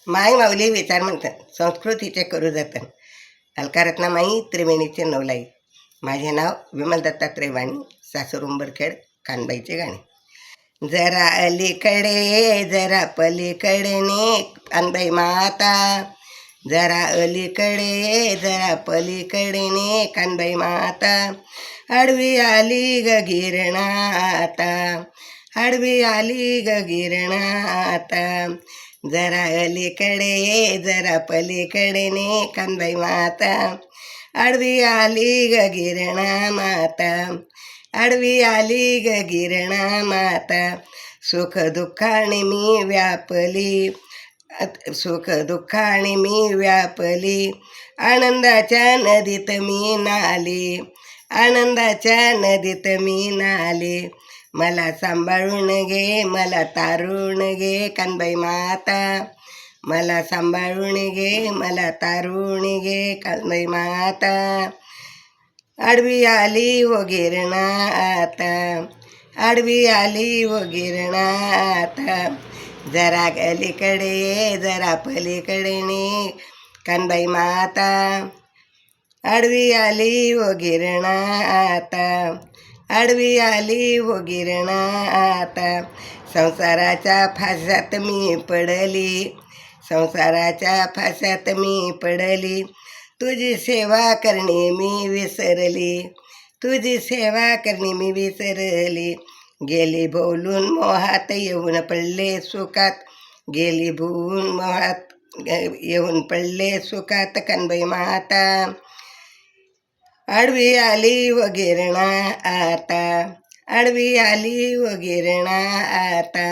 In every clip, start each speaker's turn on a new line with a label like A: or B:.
A: माय माऊली विचार म्हणतात संस्कृतीचे करू जतन. अलकारत्नामाई त्रिवेणीचे नवलाई. माझे नाव विमल दत्तात्रय वाणी, सासर उंबरखेड, कानबाईचे गाणे. जरा अलीकडे जरा पलीकडे ने कानबाई माता, जरा अलीकडे जरा पलीकडे ने कानबाई माता. आडवी आली ग गिरणाता, आडवी आली ग गिरणाता. जरा अलीकडे जरा पलीकडे ने कानबाई माता. आडवी आली ग गिरणा माता, आडवी आली ग गिरणा माता. सुख दुःखाने मी व्यापली, सुख दुःखाने मी व्यापली. आनंदाच्या नदीत मी नाली, आनंदाच्या नदीत मी नाली. मला सांभाळून घे, मला तारून घे कानबाई माता. मला सांभाळून घे, मला तारून घे कानबाई माता. आडवी आली व गिरणा आता, आडवी आली व गिरणा आता. जरा अलीकडे जरा पलीकडे ने कानबाई माता. आडवी आली व गिरणा आता, आडवी आली व गिरणा आता. संसाराच्या फासात मी पडली, संसाराच्या फासात मी पडली. तुझी सेवा करणे मी विसरली, तुझी सेवा करणे मी विसरली. गेली बोलून मोहात येऊन पडले सुखात, गेली भून मोहात येऊन पडले सुखात कानबाई माता. आडवी आली व गिरणा आता, आडवी आली व गिरणा आता.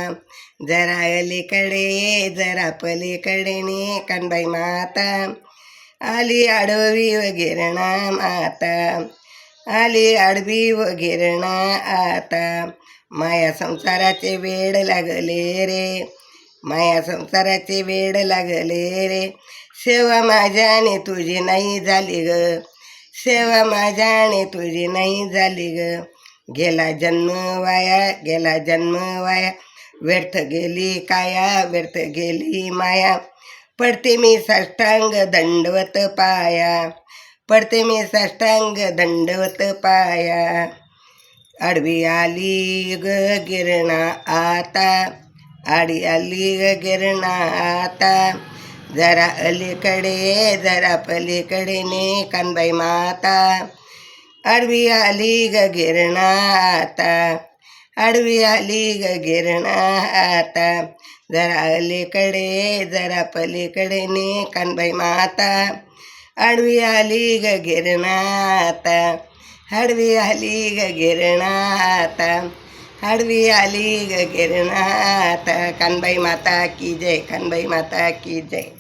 A: जरा अलीकडे जरा पलीकडे ने कानबाई माता. आली आडवी व गिरणा माता, आली आडवी व गिरणा आता. माया संसाराचे वेड लागले रे, माया संसाराचे वेड लागले रे. सेवा माझ्याने तुझी नाही झाली ग, सेवा माझ्याने तुझी नाही झाली ग. गेला जन्म वाया, गेला जन्म वाया. व्यर्थ गेली काया, व्यर्थ गेली माया. पडते मी साष्टांग दंडवत पाया, पडते मी साष्टांग दंडवत पाया. आडवी आली ग गिरणा आता, आडी आली ग गिरणा आता. जरा अलीकडे जरा पलीकडे ने कानबाई माता. आडवी आली ग गिरणा आता, आडवी आली ग गिरणा आता. जरा अलीकडे जरा पलीकडे ने कानबाई माता. आडवी आली ग गिरणा आता, आडवी आली ग गिरणा आता. आडवी आली ग गिरणा आता. कानबाई माता की जय, कानबाई माता की जय.